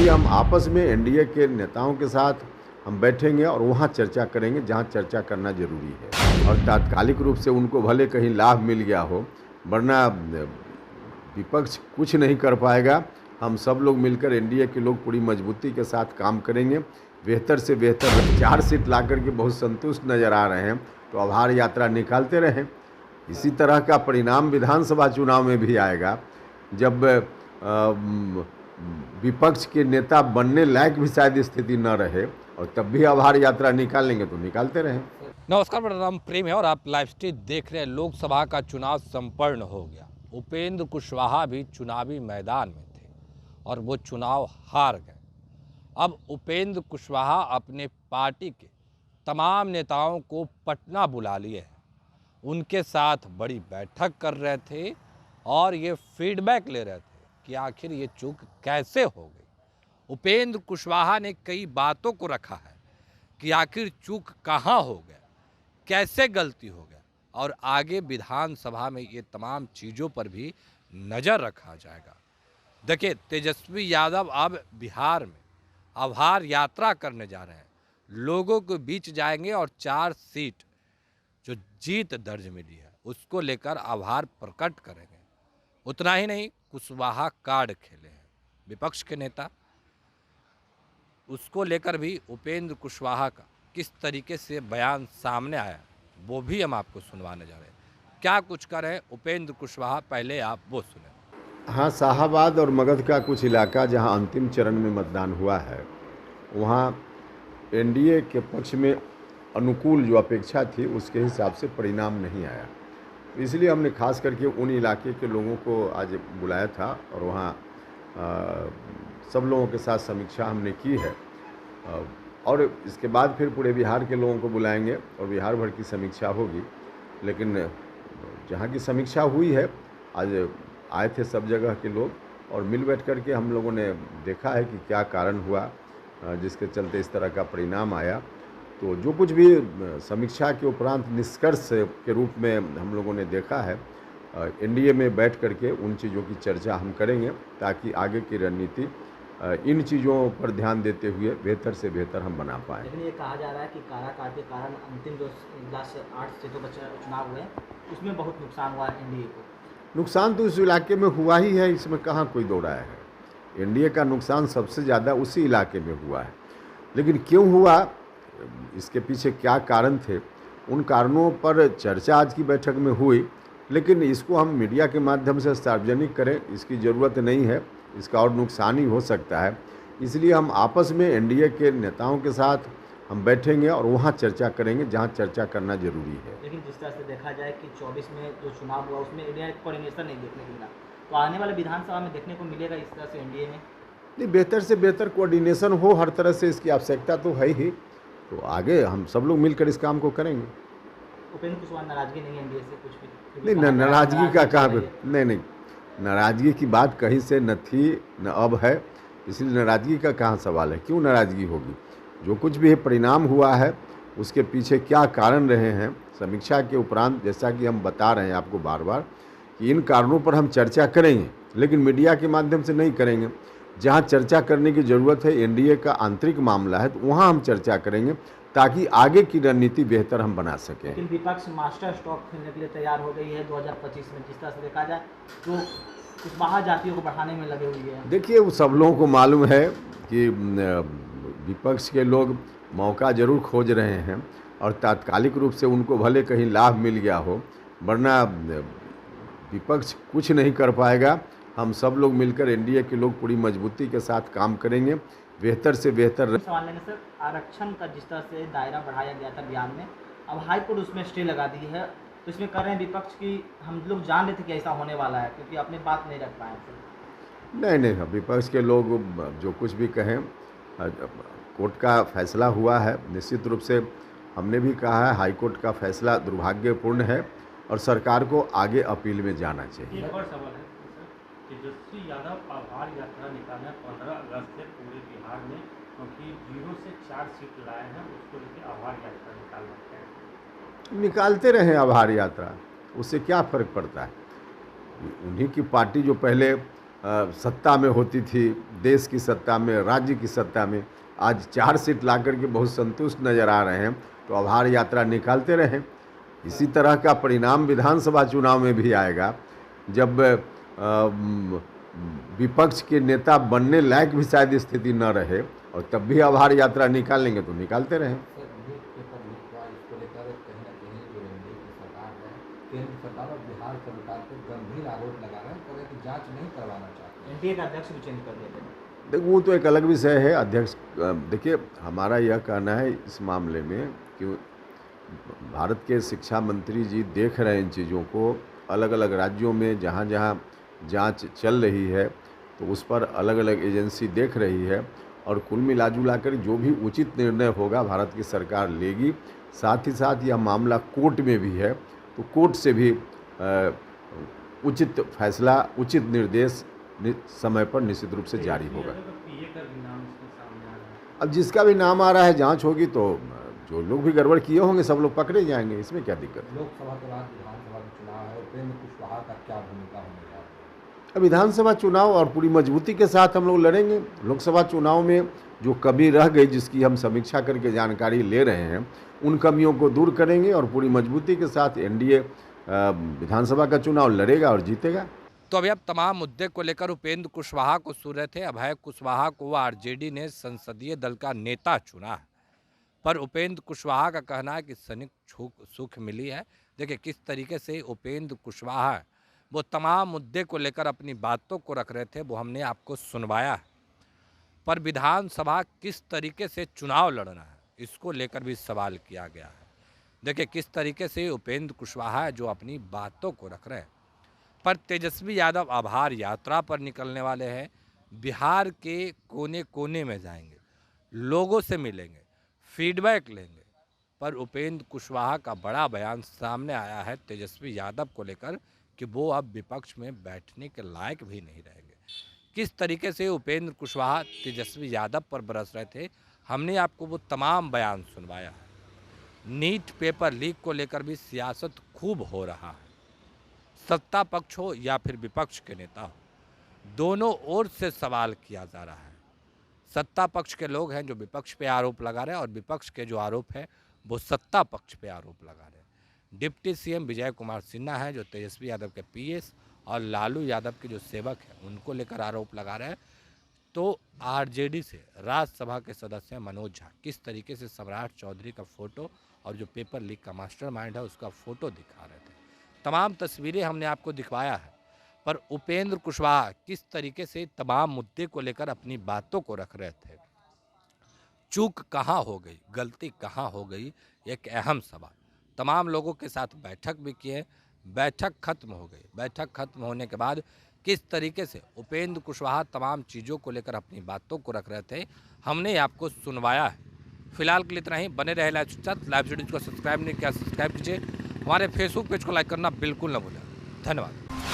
इसलिए हम आपस में एनडीए के नेताओं के साथ हम बैठेंगे और वहाँ चर्चा करेंगे जहाँ चर्चा करना जरूरी है, और तात्कालिक रूप से उनको भले कहीं लाभ मिल गया हो, वरना विपक्ष कुछ नहीं कर पाएगा। हम सब लोग मिलकर एनडीए के लोग पूरी मजबूती के साथ काम करेंगे, बेहतर से बेहतर 4 सीट ला करके बहुत संतुष्ट नज़र आ रहे हैं, तो आभार यात्रा निकालते रहें। इसी तरह का परिणाम विधानसभा चुनाव में भी आएगा, जब विपक्ष के नेता बनने लायक भी शायद स्थिति न रहे, और तब भी आभार यात्रा निकालेंगे तो निकालते रहें। नमस्कार, मेरा नाम प्रेम है और आप लाइव स्ट्रीम देख रहे हैं। लोकसभा का चुनाव संपन्न हो गया। उपेंद्र कुशवाहा भी चुनावी मैदान में थे और वो चुनाव हार गए। अब उपेंद्र कुशवाहा अपने पार्टी के तमाम नेताओं को पटना बुला लिए हैं, उनके साथ बड़ी बैठक कर रहे थे और ये फीडबैक ले रहे थे कि आखिर ये चूक कैसे हो गई। उपेंद्र कुशवाहा ने कई बातों को रखा है कि आखिर चूक कहाँ हो गया, कैसे गलती हो गया, और आगे विधानसभा में ये तमाम चीज़ों पर भी नज़र रखा जाएगा। देखिए, तेजस्वी यादव अब बिहार में आभार यात्रा करने जा रहे हैं, लोगों के बीच जाएंगे और 4 सीट जो जीत दर्ज मिली है उसको लेकर आभार प्रकट करेंगे। उतना ही नहीं, कुशवाहा कार्ड खेले हैं विपक्ष के नेता, उसको लेकर भी उपेंद्र कुशवाहा का किस तरीके से बयान सामने आया वो भी हम आपको सुनवाने जा रहे हैं। क्या कुछ कर रहे हैं उपेंद्र कुशवाहा, पहले आप वो सुने। हाँ, शाहाबाद और मगध का कुछ इलाका जहाँ अंतिम चरण में मतदान हुआ है, वहाँ एनडीए के पक्ष में अनुकूल जो अपेक्षा थी उसके हिसाब से परिणाम नहीं आया। इसलिए हमने खास करके उन इलाके के लोगों को आज बुलाया था और वहाँ सब लोगों के साथ समीक्षा हमने की है, और इसके बाद फिर पूरे बिहार के लोगों को बुलाएंगे और बिहार भर की समीक्षा होगी। लेकिन जहाँ की समीक्षा हुई है, आज आए थे सब जगह के लोग और मिल बैठ कर के हम लोगों ने देखा है कि क्या कारण हुआ जिसके चलते इस तरह का परिणाम आया। तो जो कुछ भी समीक्षा के उपरांत निष्कर्ष के रूप में हम लोगों ने देखा है, एनडीए में बैठ करके उन चीज़ों की चर्चा हम करेंगे ताकि आगे की रणनीति इन चीज़ों पर ध्यान देते हुए बेहतर से बेहतर हम बना पाएँ। लेकिन ये कहा जा रहा है कि काराकाट के कारण अंतिम जो 8 सीटों का चुनाव हुए उसमें बहुत नुकसान हुआ एनडीए को। नुकसान तो इस इलाके में हुआ ही है, इसमें कहाँ कोई दो राय है। एनडीए का नुकसान सबसे ज़्यादा उसी इलाके में हुआ है। लेकिन क्यों हुआ, इसके पीछे क्या कारण थे, उन कारणों पर चर्चा आज की बैठक में हुई, लेकिन इसको हम मीडिया के माध्यम से सार्वजनिक करें इसकी ज़रूरत नहीं है, इसका और नुकसान ही हो सकता है। इसलिए हम आपस में एनडीए के नेताओं के साथ हम बैठेंगे और वहाँ चर्चा करेंगे जहाँ चर्चा करना जरूरी है। लेकिन जिस तरह से देखा जाए कि 24 में जो चुनाव हुआ उसमें इंडिया कोऑर्डिनेशन नहीं देखने को मिला, तो आने वाले विधानसभा में देखने को मिलेगा इस तरह से एनडीए में? नहीं, बेहतर से बेहतर कोऑर्डिनेशन हो, हर तरह से इसकी आवश्यकता तो है ही। तो आगे हम सब लोग मिलकर इस काम को करेंगे। उपेंद्र कुशवाहा नाराजगी नहीं है एनडीए से कुछ भी? नहीं, नाराजगी का कहाँ पे, नहीं, नाराजगी की बात कहीं से न थी न अब है, इसलिए नाराजगी का कहाँ सवाल है। क्यों नाराजगी होगी? जो कुछ भी परिणाम हुआ है उसके पीछे क्या कारण रहे हैं, समीक्षा के उपरांत जैसा कि हम बता रहे हैं आपको बार बार कि इन कारणों पर हम चर्चा करेंगे, लेकिन मीडिया के माध्यम से नहीं करेंगे। जहां चर्चा करने की ज़रूरत है, एनडीए का आंतरिक मामला है, तो वहां हम चर्चा करेंगे ताकि आगे की रणनीति बेहतर हम बना सकें। लेकिन विपक्ष मास्टर स्ट्रोक खेलने के लिए तैयार हो गई है 2025 में, जिस तरह से देखा जाए तो कुशवाहा जातियों को बढ़ाने में लगे हुई है। देखिए, वो सब लोगों को मालूम है कि विपक्ष के लोग मौका ज़रूर खोज रहे हैं और तात्कालिक रूप से उनको भले कहीं लाभ मिल गया हो, वरना विपक्ष कुछ नहीं कर पाएगा। हम सब लोग मिलकर एनडीए के लोग पूरी मजबूती के साथ काम करेंगे, बेहतर से बेहतर। सवाल लेंगे सर, आरक्षण का जिस तरह से दायरा बढ़ाया गया था बयान में, अब हाई कोर्ट उसमें स्टे लगा दी है, तो इसमें कर रहे हैं विपक्ष की हम लोग जान रहे थे कि ऐसा होने वाला है क्योंकि अपनी बात नहीं रख पाए थे। नहीं, विपक्ष के लोग जो कुछ भी कहें, कोर्ट का फैसला हुआ है। निश्चित रूप से हमने भी कहा है हाई कोर्ट का फैसला दुर्भाग्यपूर्ण है और सरकार को आगे अपील में जाना चाहिए। एक और सवाल है सर, तेजस्वी यादव आभार यात्रा निकाले 15 अगस्त से पूरे बिहार में, क्योंकि 0 से 4 सीट लाए हैं, उसको लेकर आभार यात्रा निकाल रहे हैं। निकालते रहें आभार यात्रा, उससे क्या फ़र्क पड़ता है। उन्हीं की पार्टी जो पहले सत्ता में होती थी, देश की सत्ता में, राज्य की सत्ता में, आज 4 सीट ला करके बहुत संतुष्ट नज़र आ रहे हैं, तो आभार यात्रा निकालते रहें। इसी तरह का परिणाम विधानसभा चुनाव में भी आएगा, जब विपक्ष के नेता बनने लायक भी शायद स्थिति न रहे, और तब भी आभार यात्रा निकालेंगे तो निकालते रहें। सर, न्यूज़ पेपर लीक हुआ, इसको लेकर कहीं ना कहीं जो एनडीए की सरकार है, केंद्र सरकार और बिहार सरकार पर गंभीर आरोप लगा रहे हैं, कह रहे हैं कि जांच नहीं करवाना चाहते। एनडीए का अध्यक्ष भी चेंज कर देते हैं। देखो, वो तो एक अलग विषय है। अध्यक्ष, देखिए, हमारा यह कहना है इस मामले में कि भारत के शिक्षा मंत्री जी देख रहे हैं इन चीज़ों को, अलग अलग राज्यों में जहाँ जहाँ जांच चल रही है तो उस पर अलग अलग एजेंसी देख रही है, और कुल मिला कर जो भी उचित निर्णय होगा भारत की सरकार लेगी। साथ ही साथ यह मामला कोर्ट में भी है, तो कोर्ट से भी उचित फैसला, उचित निर्देश समय पर निश्चित रूप से जारी होगा। पीए का भी नाम इसमें सामने आ रहा है। अब जिसका भी नाम आ रहा है, जांच होगी तो जो लोग भी गड़बड़ किए होंगे सब लोग पकड़े जाएंगे, इसमें क्या दिक्कत है। लोकसभा के बाद विधानसभा का चुनाव है, उपेंद्र कुशवाहा का क्या भूमिका होने जा रही है? अब विधानसभा चुनाव और पूरी मजबूती के साथ हम लोग लड़ेंगे। लोकसभा चुनाव में जो कमी रह गई, जिसकी हम समीक्षा करके जानकारी ले रहे हैं, उन कमियों को दूर करेंगे और पूरी मजबूती के साथ एनडीए विधानसभा का चुनाव लड़ेगा और जीतेगा। तो अभी अब तमाम मुद्दे को लेकर उपेंद्र कुशवाहा को सुन रहे थे। अभय कुशवाहा को आरजेडी ने संसदीय दल का नेता चुना है, पर उपेंद्र कुशवाहा का कहना है कि क्षणिक सुख मिली है। देखिए किस तरीके से उपेंद्र कुशवाहा वो तमाम मुद्दे को लेकर अपनी बातों को रख रहे थे, वो हमने आपको सुनवाया है। पर विधानसभा किस तरीके से चुनाव लड़ना है, इसको लेकर भी सवाल किया गया है। देखिए किस तरीके से उपेंद्र कुशवाहा जो अपनी बातों को रख रहे हैं। पर तेजस्वी यादव आभार यात्रा पर निकलने वाले हैं, बिहार के कोने कोने में जाएंगे, लोगों से मिलेंगे, फीडबैक लेंगे। पर उपेंद्र कुशवाहा का बड़ा बयान सामने आया है तेजस्वी यादव को लेकर कि वो अब विपक्ष में बैठने के लायक भी नहीं रहेंगे। किस तरीके से उपेंद्र कुशवाहा तेजस्वी यादव पर बरस रहे थे, हमने आपको वो तमाम बयान सुनवाया है। नीट पेपर लीक को लेकर भी सियासत खूब हो रहा है। सत्ता पक्ष हो या फिर विपक्ष के नेता हो, दोनों ओर से सवाल किया जा रहा है। सत्ता पक्ष के लोग हैं जो विपक्ष पे आरोप लगा रहे हैं, और विपक्ष के जो आरोप है वो सत्ता पक्ष पे आरोप लगा रहे हैं। डिप्टी सीएम विजय कुमार सिन्हा है जो तेजस्वी यादव के पीएस और लालू यादव के जो सेवक हैं उनको लेकर आरोप लगा रहे हैं। तो आरजेडी से राज्यसभा के सदस्य मनोज झा किस तरीके से सम्राट चौधरी का फोटो और जो पेपर लीक का मास्टरमाइंड है उसका फोटो दिखा रहे थे। तमाम तस्वीरें हमने आपको दिखवाया है। पर उपेंद्र कुशवाहा किस तरीके से तमाम मुद्दे को लेकर अपनी बातों को रख रहे थे, चूक कहाँ हो गई, गलती कहाँ हो गई, एक अहम सवाल। तमाम लोगों के साथ बैठक भी किए, बैठक खत्म हो गई। बैठक खत्म होने के बाद किस तरीके से उपेंद्र कुशवाहा तमाम चीज़ों को लेकर अपनी बातों को रख रहे थे, हमने आपको सुनवाया है। फिलहाल के लिए इतना ही। बने रहे लाइव स्टूडियो को सब्सक्राइब नहीं किया, सब्सक्राइब कीजिए। हमारे फेसबुक पेज को लाइक करना बिल्कुल न भूलें। धन्यवाद।